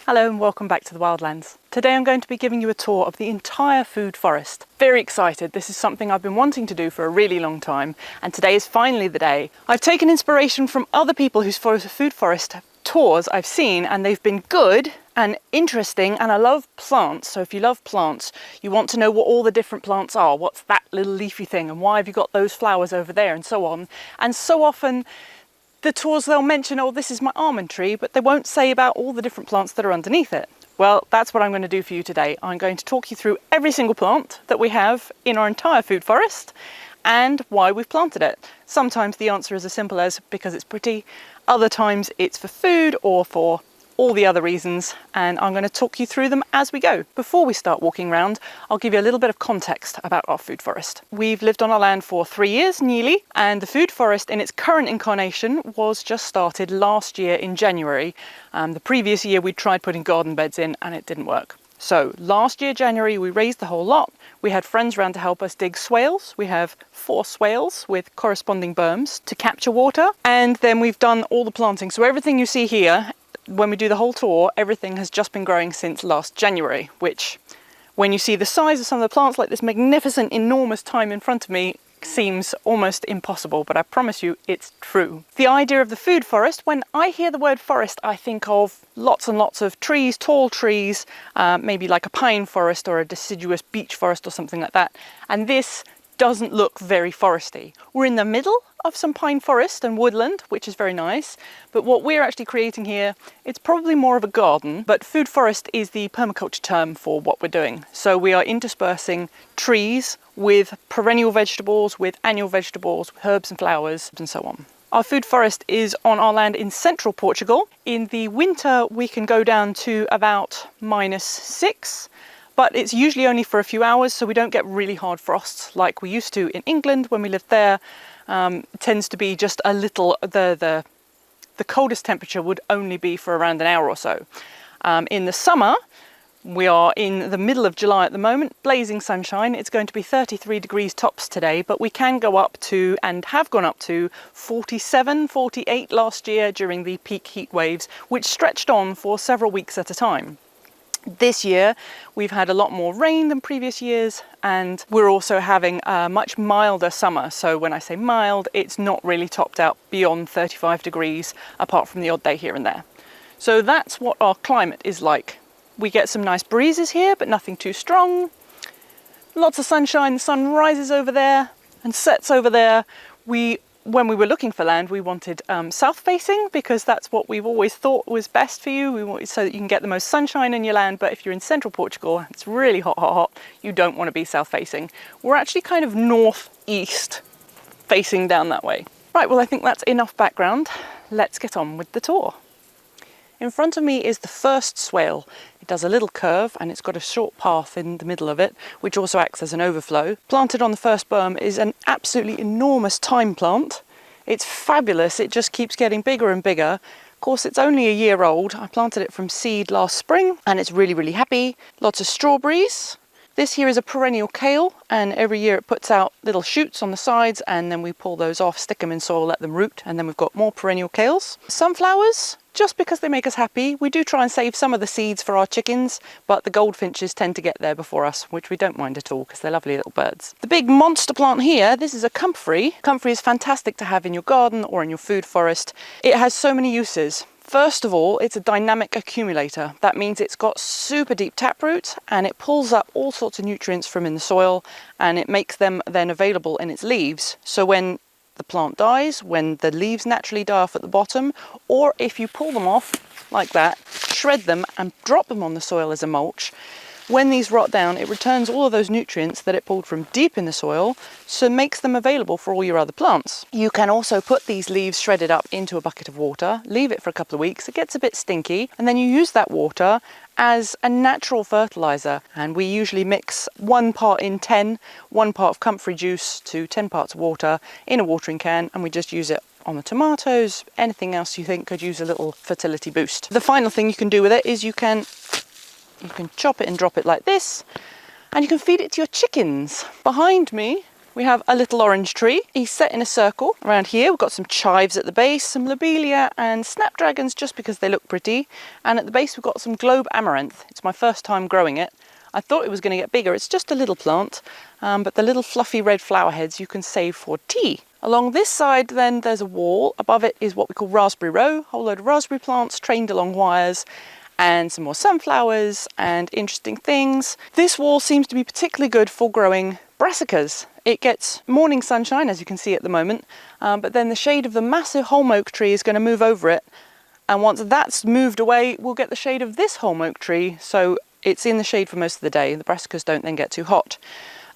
Hello and welcome back to the Wildlands. Today I'm going to be giving you a tour of the entire food forest. Very excited, this is something I've been wanting to do for a really long time, and today is finally the day. I've taken inspiration from other people whose food forest tours I've seen, and they've been good and interesting, and I love plants. So if you love plants, you want to know what all the different plants are. What's that little leafy thing, and why have you got those flowers over there, and so on. And so often the tours, they'll mention, oh, this is my almond tree, but they won't say about all the different plants that are underneath it. Well, that's what I'm going to do for you today. I'm going to talk you through every single plant that we have in our entire food forest and why we've planted it. Sometimes the answer is as simple as because it's pretty, other times it's for food or for all the other reasons, and I'm going to talk you through them as we go. Before we start walking around, I'll give you a little bit of context about our food forest. We've lived on our land for 3 years nearly, and the food forest in its current incarnation was just started last year in January. The previous year we tried putting garden beds in and it didn't work. So last year January we raised the whole lot. We had friends around to help us dig swales. We have 4 swales with corresponding berms to capture water, and then we've done all the planting. So everything you see here, when we do the whole tour, everything has just been growing since last January, which when you see the size of some of the plants, like this magnificent enormous thyme in front of me, seems almost impossible, but I promise you it's true. The idea of the food forest, when I hear the word forest, I think of lots and lots of trees, tall trees, maybe like a pine forest or a deciduous beech forest or something like that, and this doesn't look very foresty. We're in the middle of some pine forest and woodland, which is very nice, but what we're actually creating here, it's probably more of a garden, but food forest is the permaculture term for what we're doing. So we are interspersing trees with perennial vegetables, with annual vegetables, with herbs and flowers, and so on. Our food forest is on our land in central Portugal. In the winter we can go down to about -6, but it's usually only for a few hours, so we don't get really hard frosts like we used to in England when we lived there. It tends to be just a little, the coldest temperature would only be for around an hour or so. In the summer, we are in the middle of July at the moment, blazing sunshine. It's going to be 33 degrees tops today, but we can go up to, and have gone up to, 47, 48 last year during the peak heat waves, which stretched on for several weeks at a time. This year we've had a lot more rain than previous years, and we're also having a much milder summer. So when I say mild, it's not really topped out beyond 35 degrees apart from the odd day here and there. So that's what our climate is like. We get some nice breezes here, but nothing too strong. Lots of sunshine, the sun rises over there and sets over there. When we were looking for land, we wanted south facing, because that's what we've always thought was best for you. We wanted so that you can get the most sunshine in your land, but if you're in central Portugal, it's really hot, you don't want to be south facing. We're actually kind of northeast facing down that way. Right, well I think that's enough background. Let's get on with the tour. In front of me is the first swale. It does a little curve and it's got a short path in the middle of it, which also acts as an overflow. Planted on the first berm is an absolutely enormous thyme plant. It's fabulous, it just keeps getting bigger and bigger. Of course, it's only a year old. I planted it from seed last spring and it's really, really happy. Lots of strawberries. This here is a perennial kale, and every year it puts out little shoots on the sides, and then we pull those off, stick them in soil, let them root, and then we've got more perennial kales. Sunflowers, just because they make us happy. We do try and save some of the seeds for our chickens, but the goldfinches tend to get there before us, which we don't mind at all because they're lovely little birds. The big monster plant here, this is a comfrey. Comfrey is fantastic to have in your garden or in your food forest. It has so many uses. First of all, it's a dynamic accumulator. That means it's got super deep taproot and it pulls up all sorts of nutrients from in the soil, and it makes them then available in its leaves. So when the plant dies, when the leaves naturally die off at the bottom, or if you pull them off like that, shred them and drop them on the soil as a mulch, when these rot down, it returns all of those nutrients that it pulled from deep in the soil, so it makes them available for all your other plants. You can also put these leaves shredded up into a bucket of water, leave it for a couple of weeks, it gets a bit stinky, and then you use that water as a natural fertilizer. And we usually mix 1 part in 10, 1 part of comfrey juice to 10 parts of water in a watering can, and we just use it on the tomatoes, anything else you think could use a little fertility boost. The final thing you can do with it is you can chop it and drop it like this, and you can feed it to your chickens. Behind me we have a little orange tree. He's set in a circle. Around here we've got some chives at the base, some lobelia and snapdragons just because they look pretty. And at the base we've got some globe amaranth. It's my first time growing it. I thought it was going to get bigger. It's just a little plant, but the little fluffy red flower heads you can save for tea. Along this side then there's a wall. Above it is what we call raspberry row, a whole load of raspberry plants trained along wires, and some more sunflowers and interesting things. This wall seems to be particularly good for growing brassicas. It gets morning sunshine, as you can see at the moment, but then the shade of the massive holm oak tree is going to move over it, and once that's moved away we'll get the shade of this holm oak tree, so it's in the shade for most of the day. The brassicas don't then get too hot.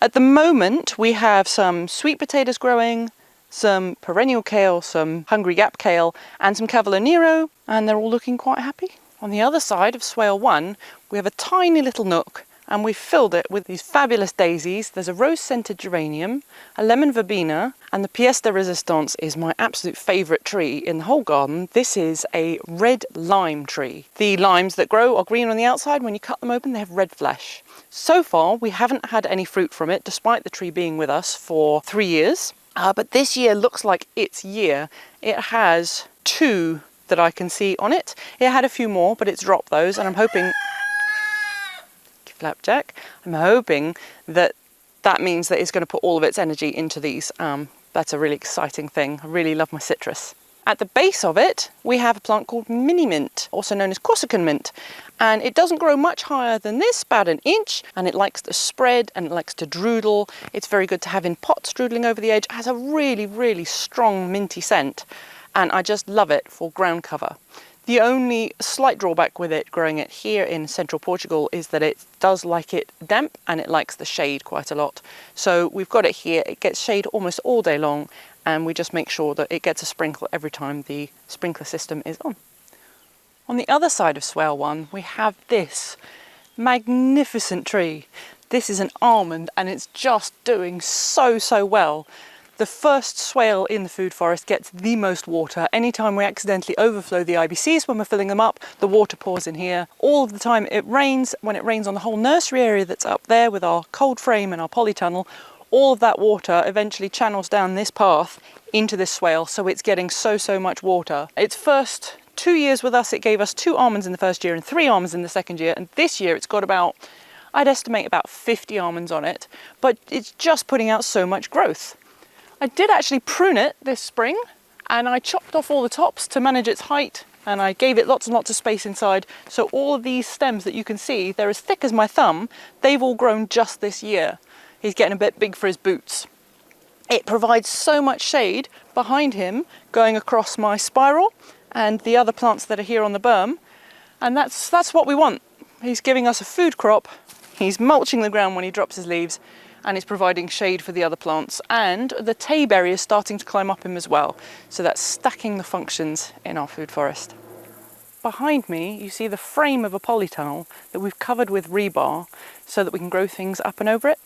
At the moment we have some sweet potatoes growing, some perennial kale, some hungry gap kale and some cavolo nero, and they're all looking quite happy. On the other side of Swale 1 we have a tiny little nook, and we've filled it with these fabulous daisies. There's a rose-scented geranium, a lemon verbena, and the pièce de résistance is my absolute favourite tree in the whole garden. This is a red lime tree. The limes that grow are green on the outside. When you cut them open they have red flesh. So far we haven't had any fruit from it, despite the tree being with us for 3 years. But this year looks like its year. It has 2 that I can see on it. It had a few more, but it's dropped those, and I'm hoping, Flapjack, I'm hoping that that means that it's going to put all of its energy into these. That's a really exciting thing. I really love my citrus. At the base of it we have a plant called mini mint, also known as Corsican mint, and it doesn't grow much higher than this, about 1 inch, and it likes to spread and it likes to droodle. It's very good to have in pots droodling over the edge. It has a really strong minty scent, and I just love it for ground cover. The only slight drawback with it, growing it here in central Portugal, is that it does like it damp and it likes the shade quite a lot. So we've got it here, it gets shade almost all day long, and we just make sure that it gets a sprinkle every time the sprinkler system is on. On the other side of Swale 1 we have this magnificent tree. This is an almond and it's just doing so well. The first swale in the food forest gets the most water. Anytime we accidentally overflow the IBCs when we're filling them up, the water pours in here. All of the time it rains. When it rains on the whole nursery area that's up there with our cold frame and our polytunnel, all of that water eventually channels down this path into this swale, so it's getting so much water. Its first 2 years with us, it gave us 2 almonds in the first year and 3 almonds in the second year, and this year it's got about, I'd estimate about 50 almonds on it, but it's just putting out so much growth. I did actually prune it this spring, and I chopped off all the tops to manage its height, and I gave it lots and lots of space inside, so all of these stems that you can see, they're as thick as my thumb. They've all grown just this year. He's getting a bit big for his boots. It provides so much shade behind him going across my spiral and the other plants that are here on the berm, and that's what we want. He's giving us a food crop, he's mulching the ground when he drops his leaves, and it's providing shade for the other plants, and the tayberry is starting to climb up him as well, so that's stacking the functions in our food forest. Behind me you see the frame of a polytunnel that we've covered with rebar so that we can grow things up and over it.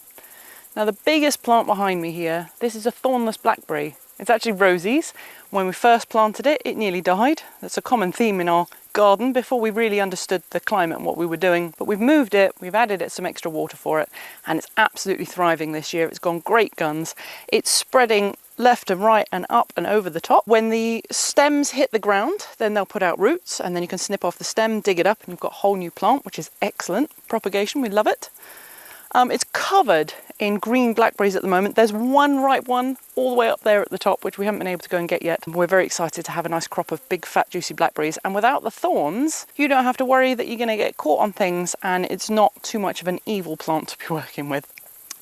Now the biggest plant behind me here, this is a thornless blackberry. It's actually Rosie's. When we first planted it, it nearly died. That's a common theme in our garden before we really understood the climate and what we were doing. But we've moved it, we've added it some extra water for it, and it's absolutely thriving this year. It's gone great guns. It's spreading left and right and up and over the top. When the stems hit the ground, then they'll put out roots, and then you can snip off the stem, dig it up, and you've got a whole new plant, which is excellent. Propagation, we love it. It's covered in green blackberries at the moment. There's one ripe one all the way up there at the top, which we haven't been able to go and get yet. We're very excited to have a nice crop of big, fat, juicy blackberries. And without the thorns, you don't have to worry that you're going to get caught on things, and it's not too much of an evil plant to be working with.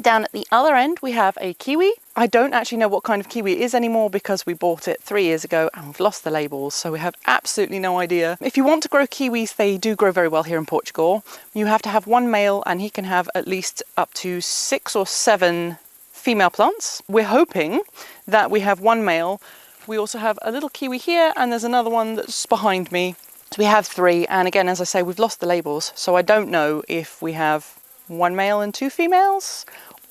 Down at the other end, we have a kiwi. I don't actually know what kind of kiwi it is anymore because we bought it 3 years ago and we've lost the labels, so we have absolutely no idea. If you want to grow kiwis, they do grow very well here in Portugal. You have to have one male, and he can have at least up to 6 or 7 female plants. We're hoping that we have one male. We also have a little kiwi here, and there's another one that's behind me. So we have 3, and again, as I say, we've lost the labels, so I don't know if we have 1 male and 2 females,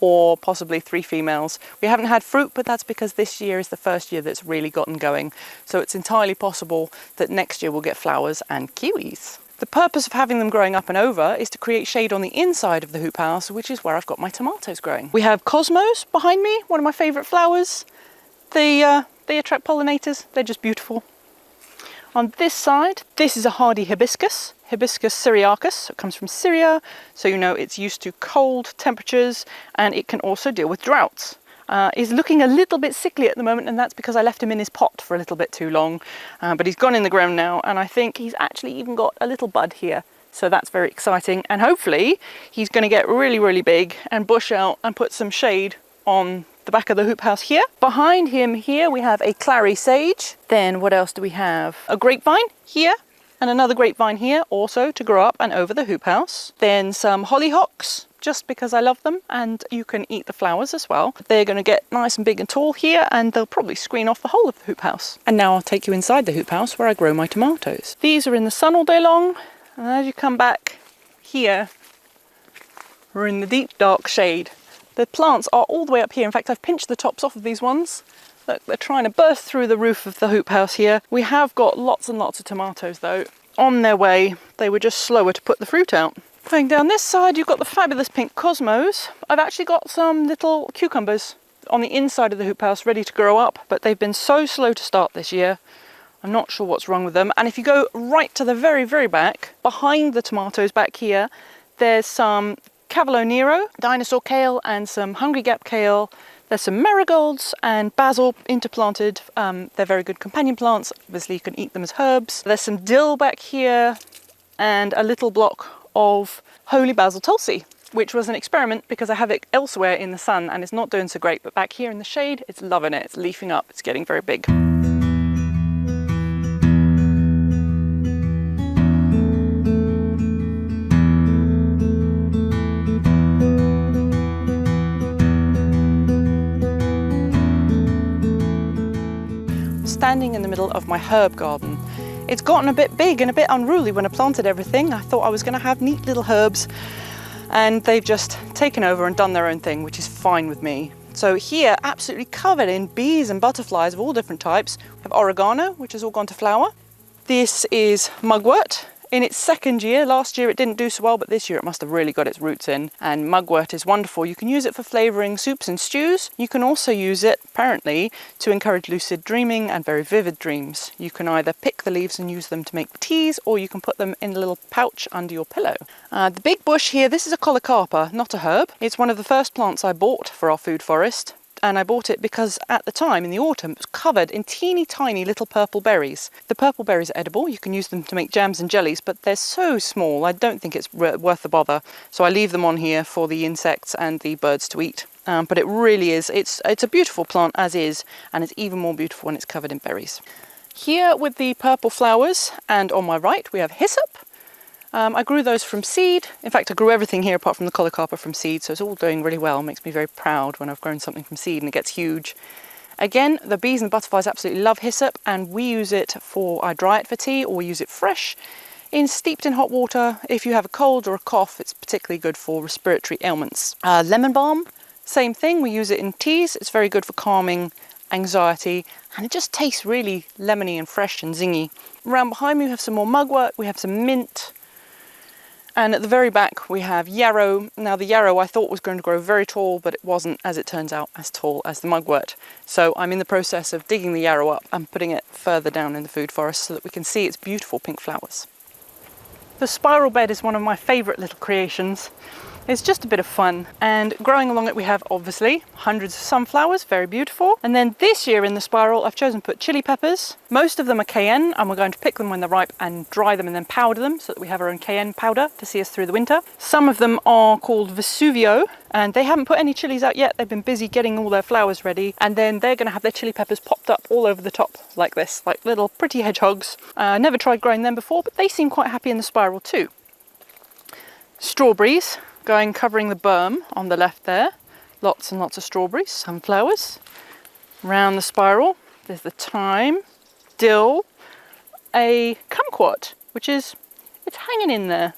or possibly 3 females. We haven't had fruit, but that's because this year is the first year that's really gotten going. So it's entirely possible that next year we'll get flowers and kiwis. The purpose of having them growing up and over is to create shade on the inside of the hoop house, which is where I've got my tomatoes growing. We have cosmos behind me, one of my favourite flowers. They attract pollinators, they're just beautiful. On this side, this is a hardy hibiscus, Hibiscus syriacus. It comes from Syria, so you know it's used to cold temperatures and it can also deal with droughts. He's looking a little bit sickly at the moment, and that's because I left him in his pot for a little bit too long, but he's gone in the ground now, and I think he's actually even got a little bud here, so that's very exciting, and hopefully he's going to get really, really big and bush out and put some shade on the back of the hoop house here. Behind him here we have a clary sage. Then what else do we have? A grapevine here and another grapevine here also to grow up and over the hoop house. Then some hollyhocks, just because I love them, and you can eat the flowers as well. They're going to get nice and big and tall here, and they'll probably screen off the whole of the hoop house. And now I'll take you inside the hoop house where I grow my tomatoes. These are in the sun all day long, and as you come back here, we're in the deep dark shade. The plants are all the way up here. In fact, I've pinched the tops off of these ones. Look, they're trying to burst through the roof of the hoop house here. We have got lots and lots of tomatoes though. On their way, they were just slower to put the fruit out. Going down this side, you've got the fabulous pink cosmos. I've actually got some little cucumbers on the inside of the hoop house ready to grow up, but they've been so slow to start this year. I'm not sure what's wrong with them. And if you go right to the very, very back, behind the tomatoes back here, there's some Cavolo Nero, dinosaur kale, and some hungry gap kale. There's some marigolds and basil interplanted. They're very good companion plants. Obviously you can eat them as herbs. There's some dill back here and a little block of holy basil tulsi, which was an experiment because I have it elsewhere in the sun and it's not doing so great, but back here in the shade it's loving it. It's leafing up, it's getting very big. Standing in the middle of my herb garden. It's gotten a bit big and a bit unruly when I planted everything. I thought I was going to have neat little herbs, and they've just taken over and done their own thing, which is fine with me. So here, absolutely covered in bees and butterflies of all different types. We have oregano, which has all gone to flower. This is mugwort. In its second year, last year it didn't do so well, but this year it must have really got its roots in. And mugwort is wonderful. You can use it for flavouring soups and stews. You can also use it, apparently, to encourage lucid dreaming and very vivid dreams. You can either pick the leaves and use them to make teas, or you can put them in a little pouch under your pillow. The big bush here, this is a colecarpa, not a herb. It's one of the first plants I bought for our food forest. And I bought it because at the time in the autumn it was covered in teeny tiny little purple berries. The purple berries are edible, you can use them to make jams and jellies, but they're so small I don't think it's worth the bother. So I leave them on here for the insects and the birds to eat. But it really is, it's a beautiful plant as is, and it's even more beautiful when it's covered in berries. Here with the purple flowers, and on my right we have hyssop. I grew those from seed. In fact, I grew everything here apart from the colecarpa from seed, so it's all doing really well. It makes me very proud when I've grown something from seed and it gets huge. Again, the bees and the butterflies absolutely love hyssop, and we use it I dry it for tea, or we use it fresh, steeped in hot water. If you have a cold or a cough, it's particularly good for respiratory ailments. Lemon balm, same thing, we use it in teas. It's very good for calming anxiety, and it just tastes really lemony and fresh and zingy. Around behind me we have some more mugwort, we have some mint. And at the very back we have yarrow. Now the yarrow I thought was going to grow very tall, but it wasn't, as it turns out, as tall as the mugwort. So I'm in the process of digging the yarrow up and putting it further down in the food forest so that we can see its beautiful pink flowers. The spiral bed is one of my favourite little creations. It's just a bit of fun, and growing along it we have obviously hundreds of sunflowers, very beautiful. And then this year in the spiral I've chosen to put chili peppers. Most of them are cayenne, and we're going to pick them when they're ripe and dry them and then powder them so that we have our own cayenne powder to see us through the winter. Some of them are called Vesuvio, and they haven't put any chilies out yet. They've been busy getting all their flowers ready, and then they're going to have their chili peppers popped up all over the top like this, like little pretty hedgehogs. Never tried growing them before, but they seem quite happy in the spiral too. Strawberries. Covering the berm on the left there. Lots and lots of strawberries, sunflowers. Around the spiral, there's the thyme, dill, a kumquat, it's hanging in there.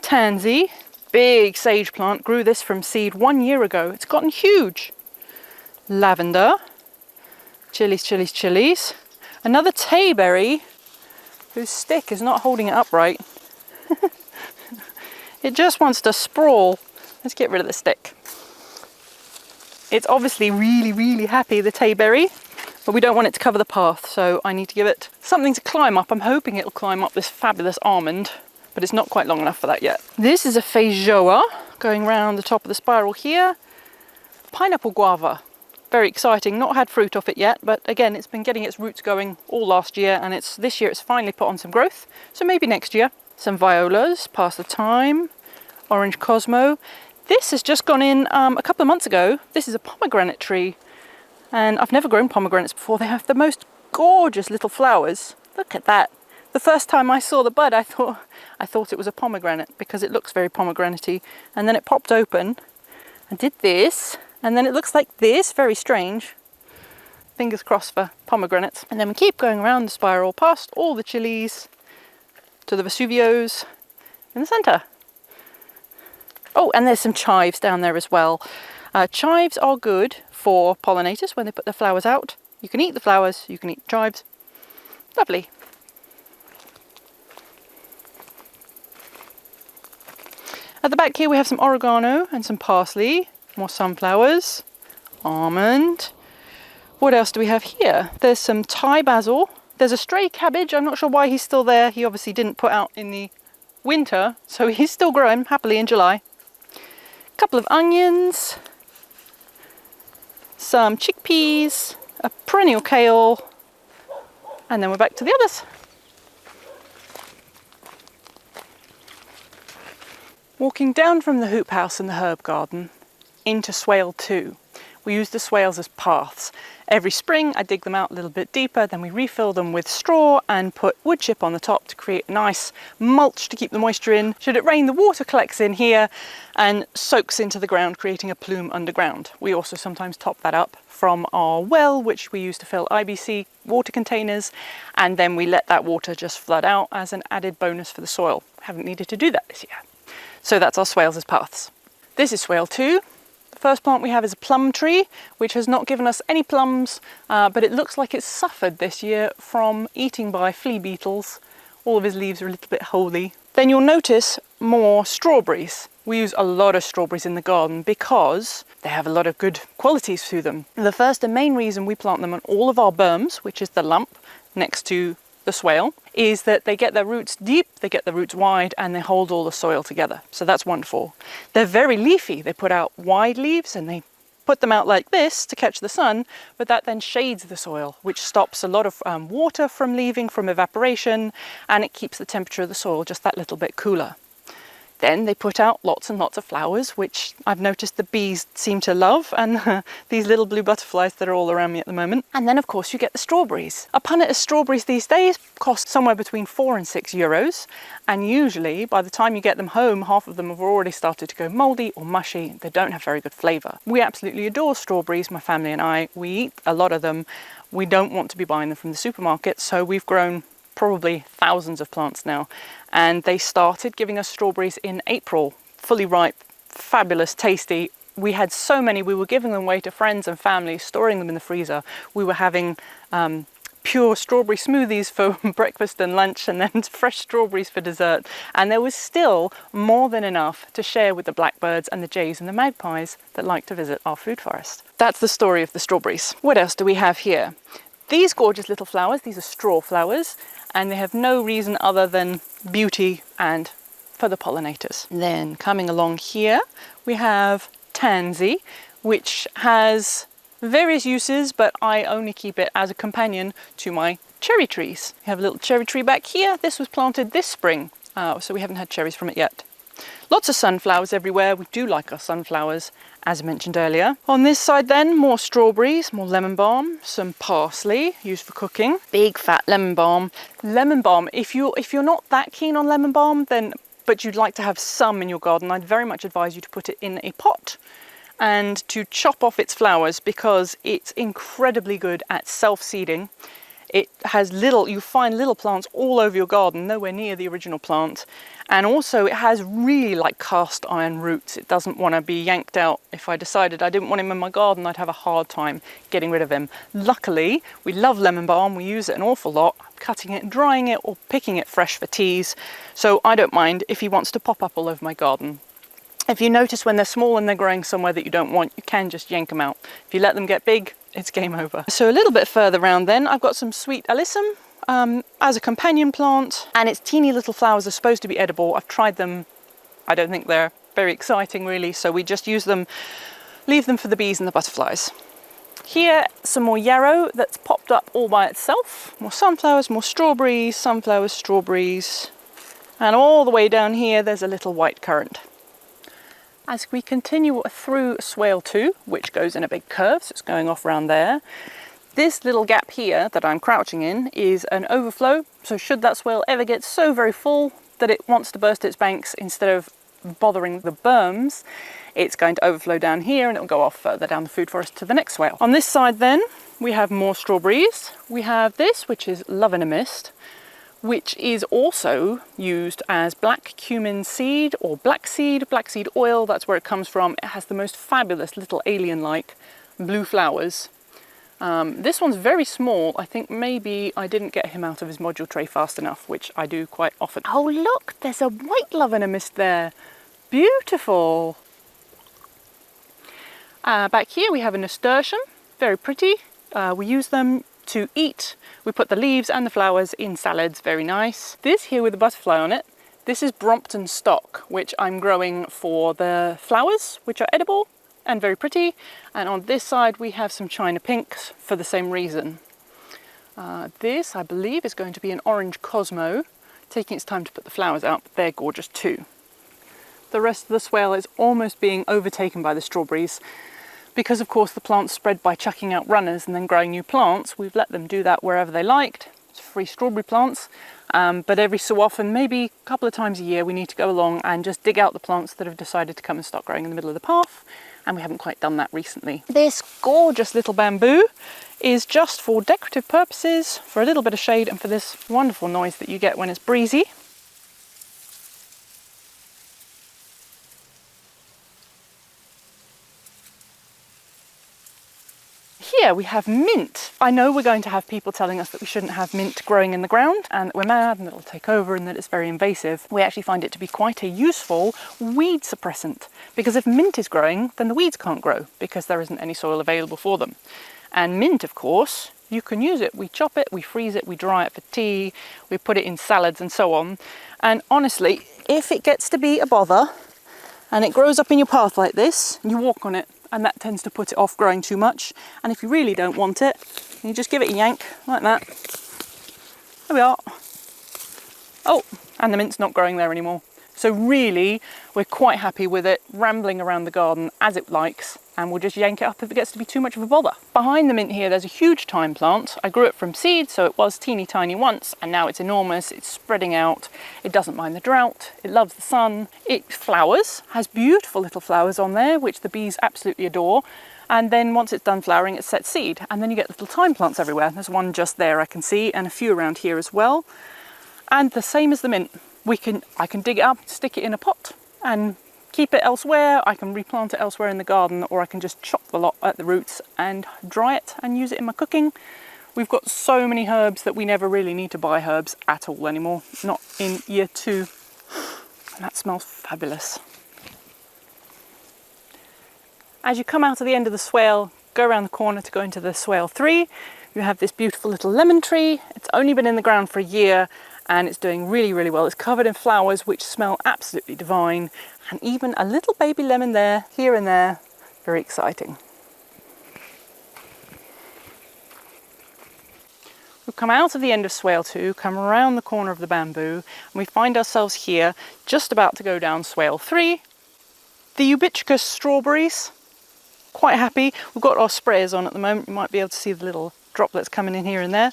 Tansy, big sage plant, grew this from seed 1 year ago. It's gotten huge. Lavender, chilies. Another tayberry, whose stick is not holding it upright. It just wants to sprawl. Let's get rid of the stick. It's obviously really, really happy, the tayberry, but we don't want it to cover the path, so I need to give it something to climb up. I'm hoping it'll climb up this fabulous almond, but it's not quite long enough for that yet. This is a feijoa going round the top of the spiral here. Pineapple guava. Very exciting. Not had fruit off it yet, but again, it's been getting its roots going all last year, and this year it's finally put on some growth, so maybe next year. Some violas, pass the time. Orange Cosmo. This has just gone in a couple of months ago. This is a pomegranate tree, and I've never grown pomegranates before. They have the most gorgeous little flowers. Look at that. The first time I saw the bud, I thought it was a pomegranate because it looks very pomegranate-y, and then it popped open and did this, and then it looks like this. Very strange. Fingers crossed for pomegranates. And then we keep going around the spiral past all the chilies to the Vesuvios in the centre. Oh, and there's some chives down there as well. Chives are good for pollinators when they put their flowers out. You can eat the flowers, you can eat chives. Lovely. At the back here we have some oregano and some parsley, more sunflowers, almond. What else do we have here? There's some Thai basil. There's a stray cabbage. I'm not sure why he's still there. He obviously didn't put out in the winter, so he's still growing happily in July. A couple of onions, some chickpeas, a perennial kale, and then we're back to the others. Walking down from the hoop house and the herb garden into Swale 2. We use the swales as paths. Every spring I dig them out a little bit deeper, then we refill them with straw and put wood chip on the top to create a nice mulch to keep the moisture in. Should it rain, the water collects in here and soaks into the ground, creating a plume underground. We also sometimes top that up from our well, which we use to fill IBC water containers, and then we let that water just flood out as an added bonus for the soil. Haven't needed to do that this year. So that's our swales as paths. This is Swale 2. The first plant we have is a plum tree, which has not given us any plums, but it looks like it's suffered this year from eating by flea beetles. All of his leaves are a little bit holey. Then you'll notice more strawberries. We use a lot of strawberries in the garden because they have a lot of good qualities to them. The first and main reason we plant them on all of our berms, which is the lump next to the swale, is that they get their roots deep, they get their roots wide, and they hold all the soil together. So that's wonderful. They're very leafy. They put out wide leaves and they put them out like this to catch the sun, but that then shades the soil, which stops a lot of water from leaving from evaporation, and it keeps the temperature of the soil just that little bit cooler. Then they put out lots and lots of flowers, which I've noticed the bees seem to love, and these little blue butterflies that are all around me at the moment. And then of course you get the strawberries. A punnet of strawberries these days cost somewhere between €4 and €6, and usually by the time you get them home, half of them have already started to go mouldy or mushy. They don't have very good flavour. We absolutely adore strawberries, my family and I. We eat a lot of them. We don't want to be buying them from the supermarket, so we've grown probably thousands of plants now, and they started giving us strawberries in April, fully ripe, fabulous, tasty. We had so many, we were giving them away to friends and family, storing them in the freezer. We were having pure strawberry smoothies for breakfast and lunch, and then fresh strawberries for dessert, and there was still more than enough to share with the blackbirds and the jays and the magpies that like to visit our food forest. That's the story of the strawberries. What else do we have here? These gorgeous little flowers, these are straw flowers, and they have no reason other than beauty and for the pollinators. Then coming along here, we have tansy, which has various uses, but I only keep it as a companion to my cherry trees. We have a little cherry tree back here. This was planted this spring, so we haven't had cherries from it yet. Lots of sunflowers everywhere. We do like our sunflowers, as I mentioned earlier. On this side then, more strawberries, more lemon balm, some parsley used for cooking. Big fat lemon balm. Lemon balm, if you're not that keen on lemon balm, but you'd like to have some in your garden, I'd very much advise you to put it in a pot and to chop off its flowers, because it's incredibly good at self-seeding. It has you find little plants all over your garden, nowhere near the original plant. And also it has really like cast iron roots. It doesn't want to be yanked out. If I decided I didn't want him in my garden, I'd have a hard time getting rid of him. Luckily, we love lemon balm. We use it an awful lot, cutting it and drying it or picking it fresh for teas. So I don't mind if he wants to pop up all over my garden. If you notice when they're small and they're growing somewhere that you don't want, you can just yank them out. If you let them get big, it's game over. So a little bit further round then, I've got some sweet alyssum as a companion plant, and its teeny little flowers are supposed to be edible. I've tried them. I don't think they're very exciting really, so we just use them, leave them for the bees and the butterflies. Here, some more yarrow that's popped up all by itself. More sunflowers, more strawberries, sunflowers, strawberries. And all the way down here, there's a little white currant. As we continue through Swale 2, which goes in a big curve, so it's going off around there, this little gap here that I'm crouching in is an overflow. So should that swale ever get so very full that it wants to burst its banks, instead of bothering the berms, it's going to overflow down here and it'll go off further down the food forest to the next swale. On this side then, we have more strawberries. We have this, which is Love in a Mist, which is also used as black cumin seed or black seed oil. That's where it comes from. It has the most fabulous little alien-like blue flowers. This one's very small. I think maybe I didn't get him out of his module tray fast enough, which I do quite often. Oh look, there's a white Love in a Mist there. Beautiful. Back here we have a nasturtium, very pretty. We use them to eat. We put the leaves and the flowers in salads, very nice. This here with a butterfly on it, this is Brompton stock, which I'm growing for the flowers, which are edible and very pretty. And on this side we have some China pinks for the same reason. This, I believe, is going to be an orange Cosmo, taking its time to put the flowers out, but they're gorgeous too. The rest of the swale is almost being overtaken by the strawberries. Because of course the plants spread by chucking out runners and then growing new plants, we've let them do that wherever they liked. It's free strawberry plants, but every so often, maybe a couple of times a year, we need to go along and just dig out the plants that have decided to come and start growing in the middle of the path, and we haven't quite done that recently. This gorgeous little bamboo is just for decorative purposes, for a little bit of shade and for this wonderful noise that you get when it's breezy. Here we have mint. I know we're going to have people telling us that we shouldn't have mint growing in the ground and that we're mad and it'll take over and that it's very invasive. We actually find it to be quite a useful weed suppressant, because if mint is growing, then the weeds can't grow because there isn't any soil available for them. And mint, of course, you can use it. We chop it, we freeze it, we dry it for tea, we put it in salads and so on. And honestly, if it gets to be a bother and it grows up in your path like this, you walk on it, and that tends to put it off growing too much. And if you really don't want it, you just give it a yank like that. There we are. Oh, and the mint's not growing there anymore. So really, we're quite happy with it rambling around the garden as it likes, and we'll just yank it up if it gets to be too much of a bother. Behind the mint here, there's a huge thyme plant. I grew it from seed, so it was teeny tiny once, and now it's enormous. It's spreading out. It doesn't mind the drought. It loves the sun. It flowers, has beautiful little flowers on there, which the bees absolutely adore. And then once it's done flowering, it sets seed, and then you get little thyme plants everywhere. There's one just there I can see, and a few around here as well. And the same as the mint. I can dig it up, stick it in a pot and keep it elsewhere. I can replant it elsewhere in the garden, or I can just chop the lot at the roots and dry it and use it in my cooking. We've got so many herbs that we never really need to buy herbs at all anymore, not in year 2. And that smells fabulous. As you come out of the end of the swale, go around the corner to go into the Swale 3, you have this beautiful little lemon tree. It's only been in the ground for a year, and it's doing really, really well. It's covered in flowers which smell absolutely divine, and even a little baby lemon there, here and there. Very exciting. We've come out of the end of Swale 2, come around the corner of the bamboo, and we find ourselves here just about to go down Swale 3. The ubiquitous strawberries, quite happy. We've got our sprayers on at the moment. You might be able to see the little droplets coming in here and there.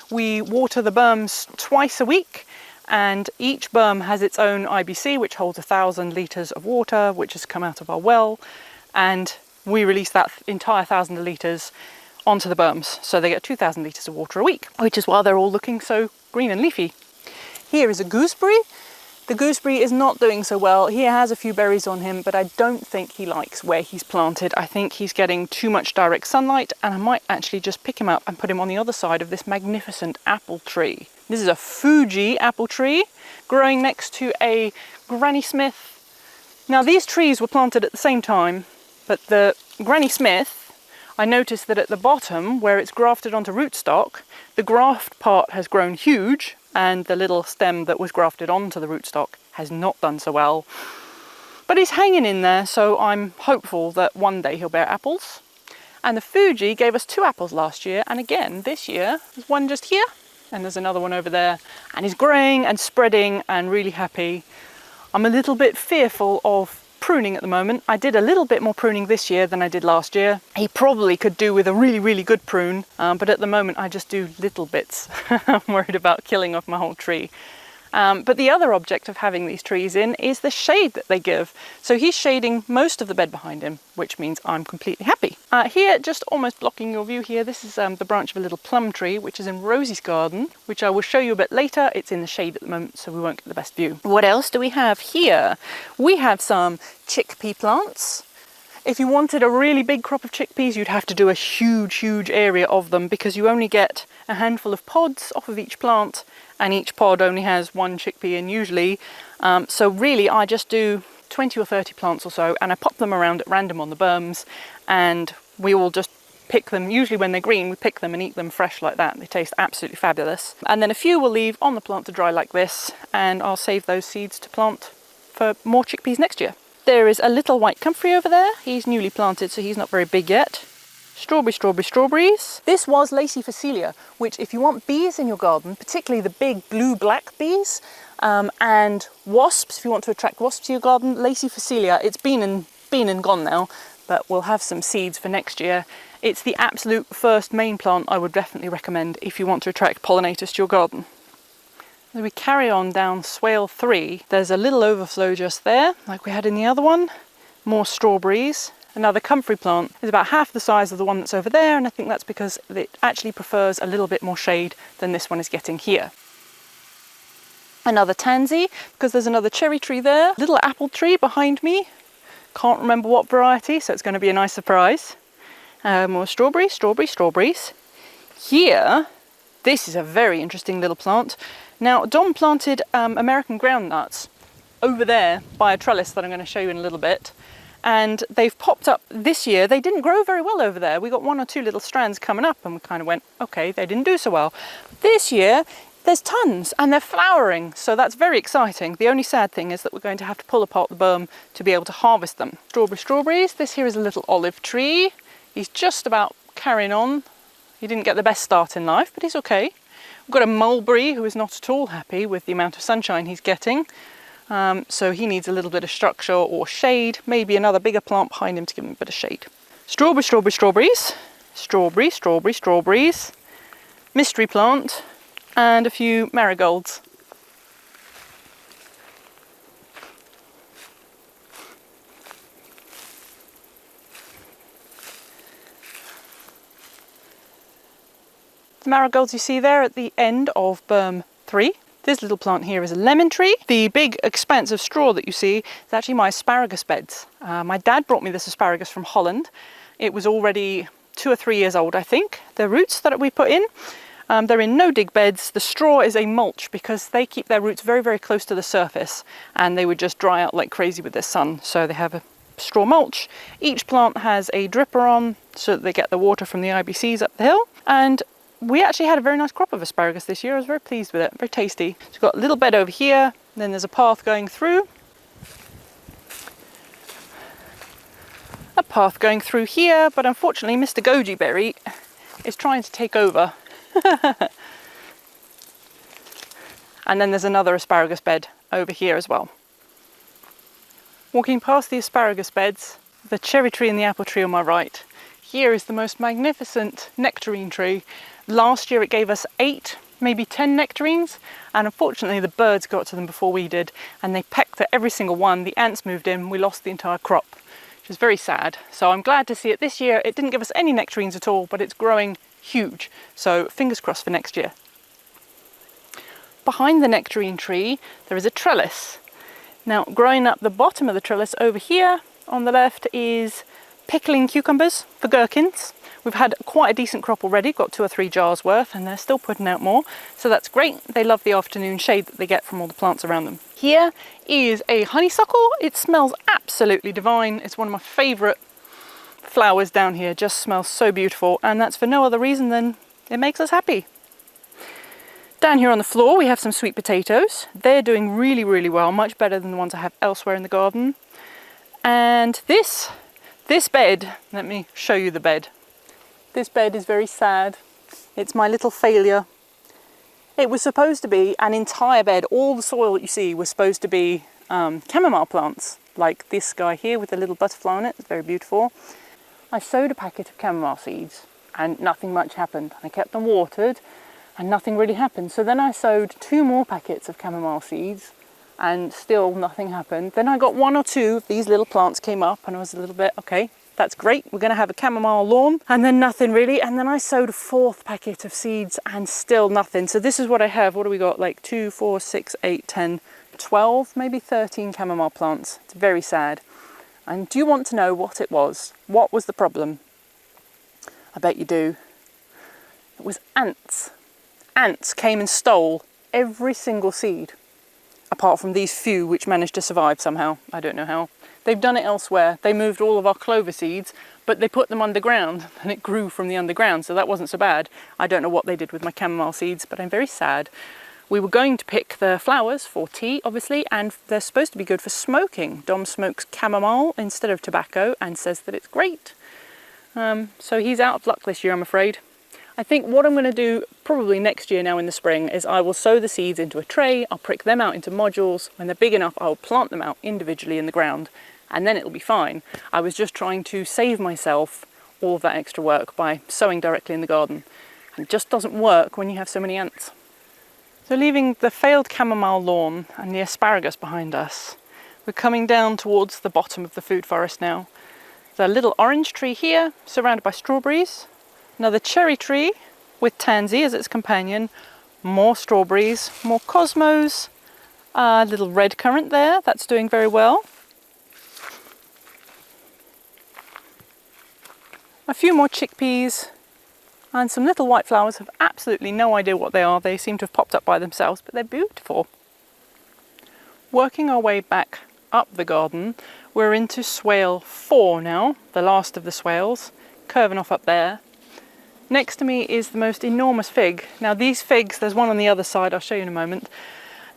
We water the berms twice a week, and each berm has its own IBC, which holds 1,000 litres of water, which has come out of our well, and we release that entire 1,000 litres onto the berms. So they get 2,000 litres of water a week, which is why they're all looking so green and leafy. Here is a gooseberry. The gooseberry is not doing so well. He has a few berries on him, but I don't think he likes where he's planted. I think he's getting too much direct sunlight, and I might actually just pick him up and put him on the other side of this magnificent apple tree. This is a Fuji apple tree growing next to a Granny Smith. Now these trees were planted at the same time, but the Granny Smith, I noticed that at the bottom where it's grafted onto rootstock, the graft part has grown huge, and the little stem that was grafted onto the rootstock has not done so well. But he's hanging in there, so I'm hopeful that one day he'll bear apples. And the Fuji gave us 2 apples last year, and again this year there's one just here, and there's another one over there, and he's growing and spreading and really happy. I'm a little bit fearful of pruning at the moment. I did a little bit more pruning this year than I did last year. He probably could do with a really good prune, but at the moment I just do little bits. I'm worried about killing off my whole tree. But the other object of having these trees in is the shade that they give. So he's shading most of the bed behind him, which means I'm completely happy. Here, just almost blocking your view here, this is the branch of a little plum tree, which is in Rosie's garden, which I will show you a bit later. It's in the shade at the moment, so we won't get the best view. What else do we have here? We have some chickpea plants. If you wanted a really big crop of chickpeas, you'd have to do a huge area of them, because you only get a handful of pods off of each plant, and each pod only has 1 chickpea in usually. So really I just do 20 or 30 plants or so, and I pop them around at random on the berms, and we all just pick them. Usually when they're green, we pick them and eat them fresh like that. They taste absolutely fabulous. And then a few we'll leave on the plant to dry like this, and I'll save those seeds to plant for more chickpeas next year. There is a little white comfrey over there. He's newly planted, so he's not very big yet. Strawberries. This was Lacey Facilia, which if you want bees in your garden, particularly the big blue-black bees, and wasps, if you want to attract wasps to your garden, Lacey Facilia, it's been and gone now, but we'll have some seeds for next year. It's the absolute first main plant I would definitely recommend if you want to attract pollinators to your garden. As we carry on down Swale 3, there's a little overflow just there, like we had in the other one. More strawberries. Another comfrey plant is about half the size of the one that's over there, and I think that's because it actually prefers a little bit more shade than this one is getting here. Another tansy, because there's another cherry tree there. Little apple tree behind me. Can't remember what variety, so it's going to be a nice surprise. More strawberries. Here, this is a very interesting little plant. Now, Dom planted American groundnuts over there by a trellis that I'm going to show you in a little bit. And they've popped up this year. They didn't grow very well over there. We got 1 or 2 little strands coming up, and we kind of went, okay, they didn't do so well. This year, there's tons, and they're flowering, so that's very exciting. The only sad thing is that we're going to have to pull apart the berm to be able to harvest them. Strawberries. This here is a little olive tree. He's just about carrying on. He didn't get the best start in life, but he's okay. We've got a mulberry who is not at all happy with the amount of sunshine he's getting. So he needs a little bit of structure or shade, maybe another bigger plant behind him to give him a bit of shade. Strawberries. Mystery plant, and a few marigolds. The marigolds you see there at the end of berm 3. This little plant here is a lemon tree. The big expanse of straw that you see is actually my asparagus beds. My dad brought me this asparagus from Holland. It was already 2 or 3 years old, I think. The roots that we put in, they're in no dig beds. The straw is a mulch because they keep their roots very close to the surface, and they would just dry out like crazy with the sun. So they have a straw mulch. Each plant has a dripper on so that they get the water from the IBCs up the hill. And we actually had a very nice crop of asparagus this year. I was very pleased with it, very tasty. So we've got a little bed over here, then there's a path going through. A path going through here, but unfortunately Mr. Goji Berry is trying to take over. And then there's another asparagus bed over here as well. Walking past the asparagus beds, the cherry tree and the apple tree on my right. Here is the most magnificent nectarine tree. Last year it gave us 8, maybe 10 nectarines, and unfortunately the birds got to them before we did, and they pecked at every single one. The ants moved in, we lost the entire crop. which is very sad. So I'm glad to see it this year. It didn't give us any nectarines at all, but it's growing huge. So fingers crossed for next year. Behind the nectarine tree, there is a trellis. Now, growing up the bottom of the trellis over here on the left is pickling cucumbers for gherkins. We've had quite a decent crop already, got 2 or 3 jars worth, and they're still putting out more. So that's great. They love the afternoon shade that they get from all the plants around them. Here is a honeysuckle. It smells absolutely divine. It's one of my favourite flowers down here. Just smells so beautiful, and that's for no other reason than it makes us happy. Down here on the floor we have some sweet potatoes. They're doing really, really well, much better than the ones I have elsewhere in the garden. And this bed, let me show you the bed. This bed is very sad. It's my little failure. It was supposed to be an entire bed. All the soil that you see was supposed to be chamomile plants, like this guy here with a little butterfly on it. It's very beautiful. I sowed a packet of chamomile seeds and nothing much happened. I kept them watered and nothing really happened. So then I sowed 2 more packets of chamomile seeds and still nothing happened. Then I got 1 or 2 of these little plants came up and I was a little bit, okay, that's great. We're gonna have a chamomile lawn, and then nothing really. And then I sowed a 4th packet of seeds and still nothing. So this is what I have. What do we got? Like 2, 4, 6, 8, 10, 12, maybe 13 chamomile plants. It's very sad. And do you want to know what it was? What was the problem? I bet you do. It was ants. Ants came and stole every single seed, apart from these few which managed to survive somehow. I don't know how. They've done it elsewhere. They moved all of our clover seeds, but they put them underground and it grew from the underground, so that wasn't so bad. I don't know what they did with my chamomile seeds, but I'm very sad. We were going to pick the flowers for tea, obviously, and they're supposed to be good for smoking. Dom smokes chamomile instead of tobacco and says that it's great. So he's out of luck this year, I'm afraid. I think what I'm going to do probably next year now in the spring is I will sow the seeds into a tray, I'll prick them out into modules. When they're big enough, I'll plant them out individually in the ground, and then it'll be fine. I was just trying to save myself all of that extra work by sowing directly in the garden. It just doesn't work when you have so many ants. So leaving the failed chamomile lawn and the asparagus behind us, we're coming down towards the bottom of the food forest now. There's a little orange tree here, surrounded by strawberries. Another cherry tree with tansy as its companion, more strawberries, more cosmos, a little red currant there, that's doing very well. A few more chickpeas and some little white flowers. Have absolutely no idea what they are. They seem to have popped up by themselves, but they're beautiful. Working our way back up the garden, we're into swale 4 now, the last of the swales, curving off up there. Next to me is the most enormous fig. Now these figs, there's one on the other side, I'll show you in a moment.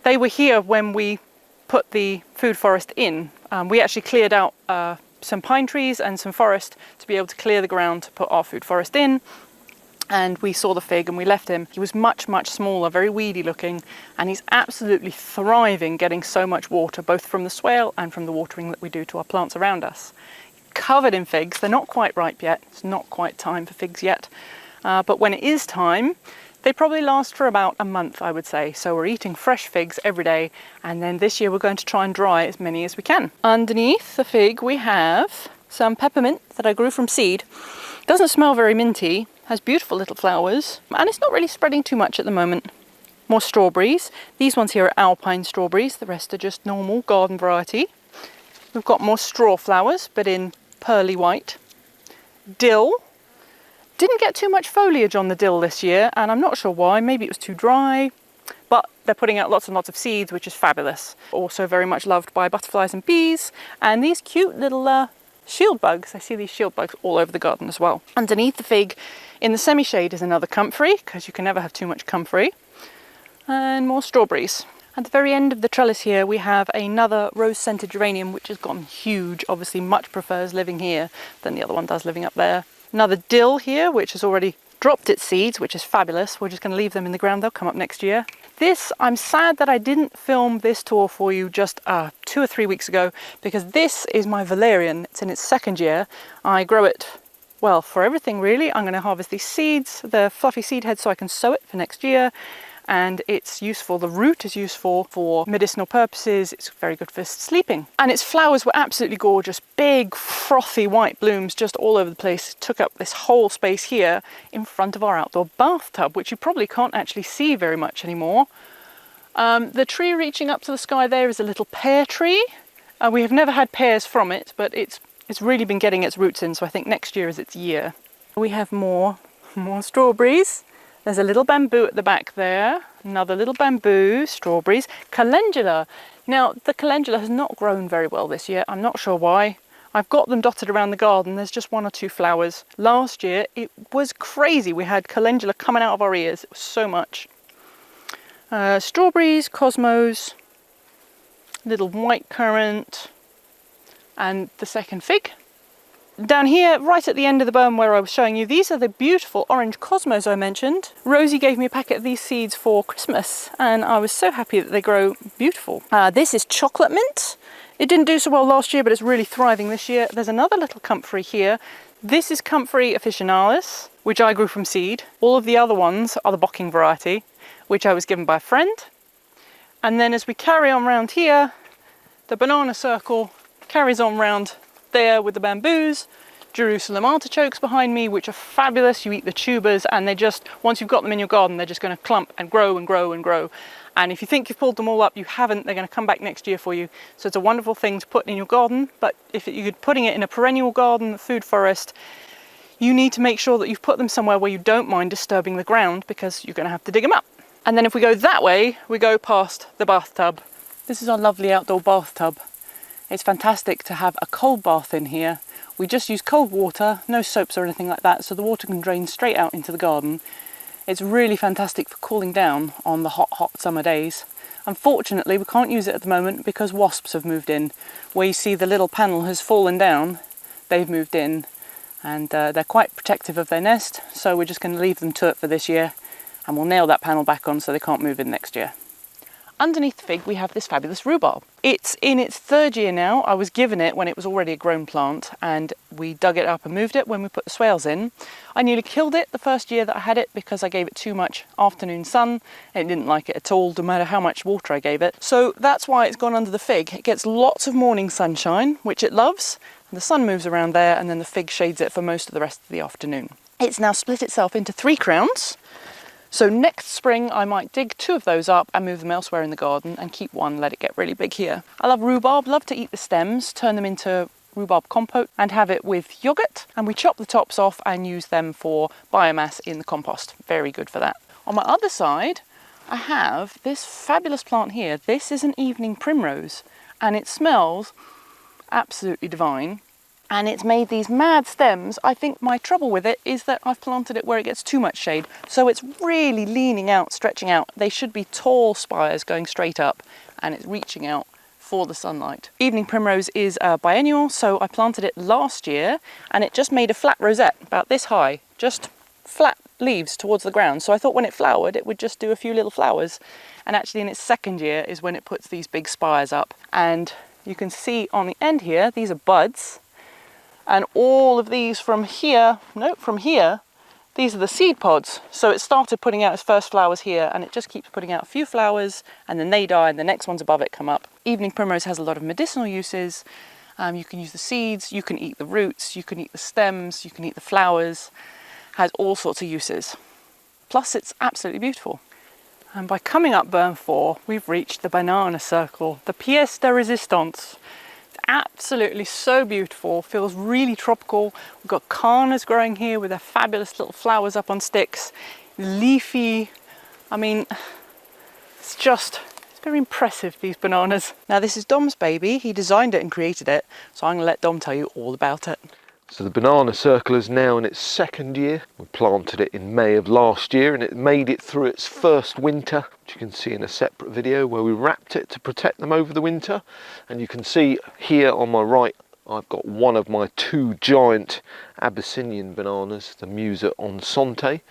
They were here when we put the food forest in. We actually cleared out some pine trees and some forest to be able to clear the ground to put our food forest in. And we saw the fig and we left him. He was much, much smaller, very weedy looking, and he's absolutely thriving getting so much water, both from the swale and from the watering that we do to our plants around us. Covered in figs. They're not quite ripe yet. It's not quite time for figs yet. But when it is time, they probably last for about a month, I would say. So we're eating fresh figs every day, and then this year we're going to try and dry as many as we can. Underneath the fig we have some peppermint that I grew from seed. Doesn't smell very minty, has beautiful little flowers, and it's not really spreading too much at the moment. More strawberries. These ones here are alpine strawberries, the rest are just normal garden variety. We've got more straw flowers, but in pearly white. Dill. Didn't get too much foliage on the dill this year, and I'm not sure why. Maybe it was too dry, but they're putting out lots and lots of seeds, which is fabulous. Also very much loved by butterflies and bees, and these cute little shield bugs. I see these shield bugs all over the garden as well. Underneath the fig, in the semi-shade, is another comfrey, because you can never have too much comfrey, and more strawberries. At the very end of the trellis here, we have another rose-scented geranium, which has gotten huge. Obviously much prefers living here than the other one does living up there. Another dill here, which has already dropped its seeds, which is fabulous. We're just going to leave them in the ground. They'll come up next year. This, I'm sad that I didn't film this tour for you just 2 or 3 weeks ago, because this is my valerian. It's in its 2nd year. I grow it, well, for everything really. I'm going to harvest these seeds, the fluffy seed heads, so I can sow it for next year. and it's useful. The root is useful for medicinal purposes. It's very good for sleeping. And its flowers were absolutely gorgeous. Big, frothy white blooms just all over the place. It took up this whole space here in front of our outdoor bathtub, which you probably can't actually see very much anymore. The tree reaching up to the sky there is a little pear tree. We have never had pears from it, but it's really been getting its roots in, so I think next year is its year. We have more strawberries. There's a little bamboo at the back there, another little bamboo, strawberries, calendula. Now, the calendula has not grown very well this year. I'm not sure why. I've got them dotted around the garden. There's just 1 or 2 flowers. Last year, it was crazy. We had calendula coming out of our ears. It was so much. Strawberries, cosmos, little white currant, and the second fig. Down here, right at the end of the berm where I was showing you, these are the beautiful orange cosmos I mentioned. Rosie gave me a packet of these seeds for Christmas, and I was so happy that they grow beautiful. This is chocolate mint. It didn't do so well last year, but it's really thriving this year. There's another little comfrey here. This is Comfrey officinalis, which I grew from seed. All of the other ones are the bocking variety, which I was given by a friend. And then as we carry on round here, the banana circle carries on round there with the bamboos. Jerusalem artichokes behind me, which are fabulous. You eat the tubers and they just, once you've got them in your garden, they're just going to clump and grow and grow and grow. And if you think you've pulled them all up, you haven't. They're going to come back next year for you. So it's a wonderful thing to put in your garden. But if you're putting it in a perennial garden, food forest, you need to make sure that you've put them somewhere where you don't mind disturbing the ground, because you're going to have to dig them up. And then if we go that way, we go past the bathtub. This is our lovely outdoor bathtub. It's fantastic to have a cold bath in here. We just use cold water, no soaps or anything like that, so the water can drain straight out into the garden. It's really fantastic for cooling down on the hot summer days. Unfortunately, we can't use it at the moment because wasps have moved in. Where you see the little panel has fallen down, they've moved in, and they're quite protective of their nest, so we're just going to leave them to it for this year. And we'll nail that panel back on so they can't move in next year. Underneath the fig we have this fabulous rhubarb. It's in its 3rd year now. I was given it when it was already a grown plant, and we dug it up and moved it when we put the swales in. I nearly killed it the first year that I had it because I gave it too much afternoon sun. It didn't like it at all, no matter how much water I gave it. So that's why it's gone under the fig. It gets lots of morning sunshine, which it loves. And the sun moves around there, and then the fig shades it for most of the rest of the afternoon. It's now split itself into 3 crowns. So next spring I might dig 2 of those up and move them elsewhere in the garden and keep one, let it get really big here. I love rhubarb, love to eat the stems, turn them into rhubarb compote and have it with yogurt. And we chop the tops off and use them for biomass in the compost. Very good for that. On my other side, I have this fabulous plant here. This is an evening primrose and it smells absolutely divine. And it's made these mad stems. I think my trouble with it is that I've planted it where it gets too much shade. So it's really leaning out, stretching out. They should be tall spires going straight up, and it's reaching out for the sunlight. Evening primrose is biennial, so I planted it last year and it just made a flat rosette about this high, just flat leaves towards the ground. So I thought when it flowered, it would just do a few little flowers. And actually in its 2nd year is when it puts these big spires up. And you can see on the end here, these are buds. And all of these from here, these are the seed pods. So it started putting out its first flowers here, and it just keeps putting out a few flowers, and then they die, and the next ones above it come up. Evening primrose has a lot of medicinal uses. You can use the seeds, you can eat the roots, you can eat the stems, you can eat the flowers. Has all sorts of uses. Plus it's absolutely beautiful. And by coming up Burn 4, we've reached the banana circle, the pièce de résistance. Absolutely so beautiful, feels really tropical. We've got carnas growing here with their fabulous little flowers up on sticks, leafy. I mean, it's very impressive, these bananas. Now this is Dom's baby. He designed it and created it, so I'm gonna let Dom tell you all about it. So the banana circle is now in its 2nd year. We planted it in May of last year and it made it through its 1st winter, which you can see in a separate video where we wrapped it to protect them over the winter. And you can see here on my right, I've got one of my 2 giant Abyssinian bananas, the Musa Onsante,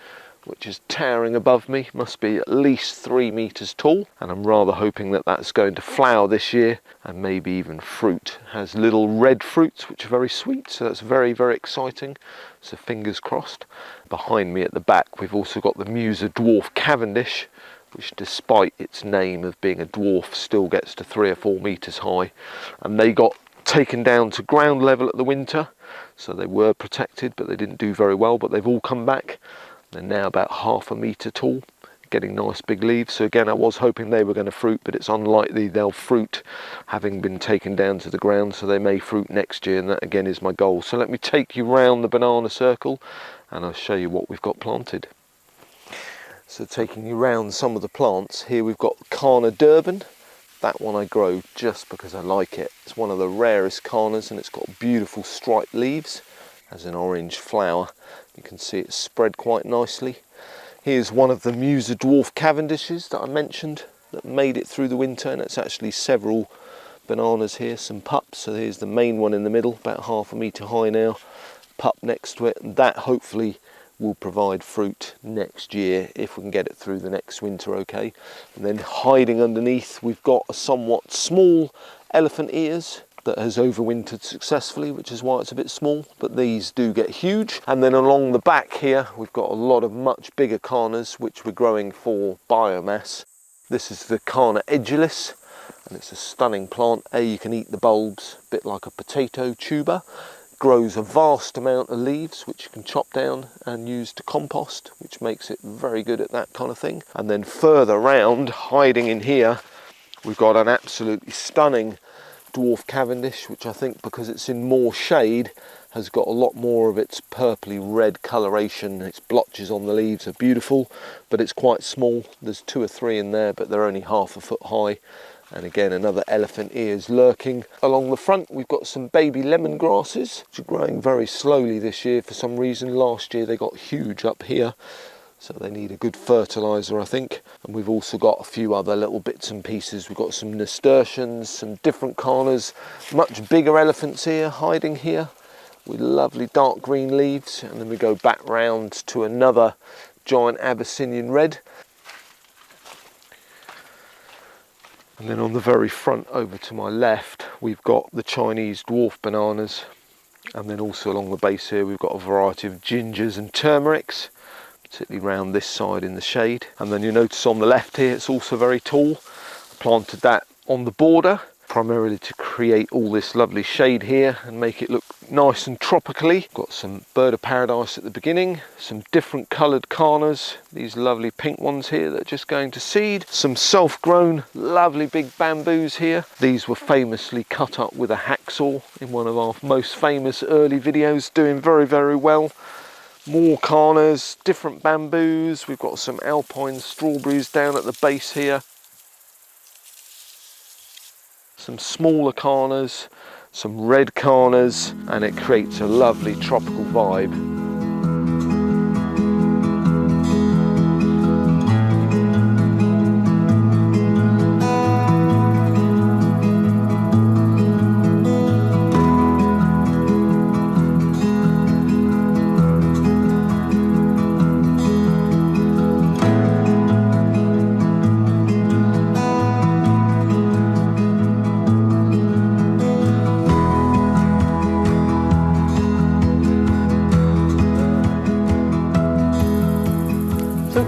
which is towering above me, must be at least 3 meters tall, and I'm rather hoping that that's going to flower this year and maybe even fruit. It has little red fruits which are very sweet, so that's very, very exciting, so fingers crossed. Behind me at the back we've also got the Musa Dwarf Cavendish, which despite its name of being a dwarf still gets to 3 or 4 meters high, and they got taken down to ground level at the winter, so they were protected, but they didn't do very well. But they've all come back. They're now about 1/2 meter tall, getting nice big leaves. So again, I was hoping they were going to fruit, but it's unlikely they'll fruit having been taken down to the ground, so they may fruit next year, and that again is my goal. So let me take you round the banana circle and I'll show you what we've got planted. So taking you round some of the plants, here we've got Carna Durban. That one I grow just because I like it. It's one of the rarest Carnas, and it's got beautiful striped leaves, has an orange flower. You can see it's spread quite nicely. Here's one of the Musa dwarf Cavendishes that I mentioned that made it through the winter, and it's actually several bananas here, some pups. So here's the main one in the middle, about 1/2 meter high now, pup next to it, and that hopefully will provide fruit next year if we can get it through the next winter okay. And then hiding underneath we've got a somewhat small elephant ears that has overwintered successfully, which is why it's a bit small, but these do get huge. And then along the back here we've got a lot of much bigger Carnas which we're growing for biomass. This is the Carna edulis, and it's a stunning plant. You can eat the bulbs, a bit like a potato tuber. Grows a vast amount of leaves which you can chop down and use to compost, which makes it very good at that kind of thing. And then further round, hiding in here, we've got an absolutely stunning dwarf Cavendish, which I think because it's in more shade has got a lot more of its purpley red coloration. Its blotches on the leaves are beautiful, but it's quite small. There's 2 or 3 in there, but they're only 1/2 foot high. And again, another elephant ears lurking. Along the front, we've got some baby lemongrasses, which are growing very slowly this year for some reason. Last year they got huge up here, so they need a good fertiliser, I think. And we've also got a few other little bits and pieces. We've got some nasturtiums, some different Carnas, much bigger elephants here, hiding here, with lovely dark green leaves. And then we go back round to another giant Abyssinian red. And then on the very front over to my left, we've got the Chinese dwarf bananas. And then also along the base here, we've got a variety of gingers and turmerics, particularly round this side in the shade. And then you notice on the left here, it's also very tall. I planted that on the border, primarily to create all this lovely shade here and make it look nice and tropically. Got some bird of paradise at the beginning, some different coloured Carnas, these lovely pink ones here that are just going to seed, some self-grown lovely big bamboos here. These were famously cut up with a hacksaw in one of our most famous early videos, doing very, very well. More Carnas, different bamboos. We've got some alpine strawberries down at the base here. Some smaller Carnas, some red Carnas, and it creates a lovely tropical vibe.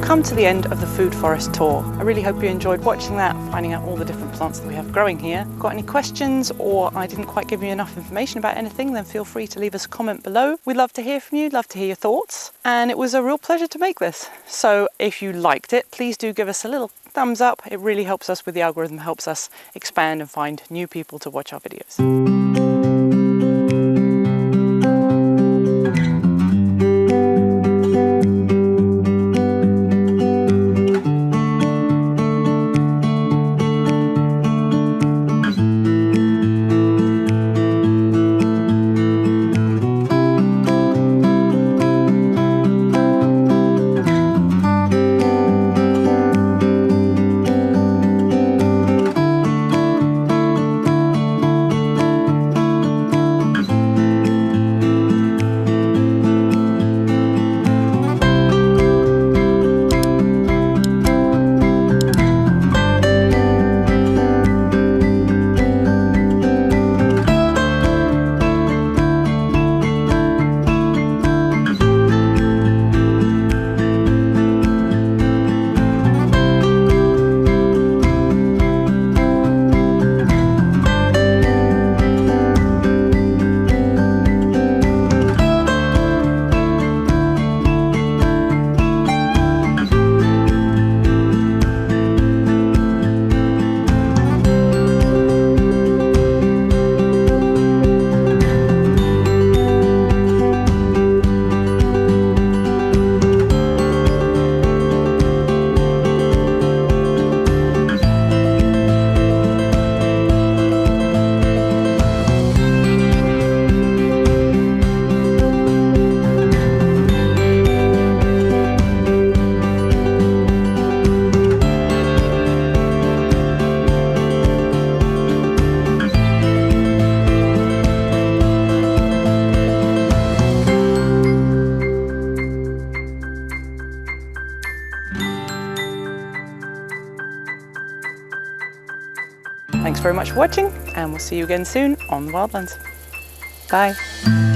Come to the end of the food forest tour. I really hope you enjoyed watching that, finding out all the different plants that we have growing here. Got any questions, or I didn't quite give you enough information about anything, then feel free to leave us a comment below. We'd love to hear from you, love to hear your thoughts, and it was a real pleasure to make this. So if you liked it, please do give us a little thumbs up. It really helps us with the algorithm, helps us expand and find new people to watch our videos. Thanks very much for watching, and we'll see you again soon on the Wildlands. Bye.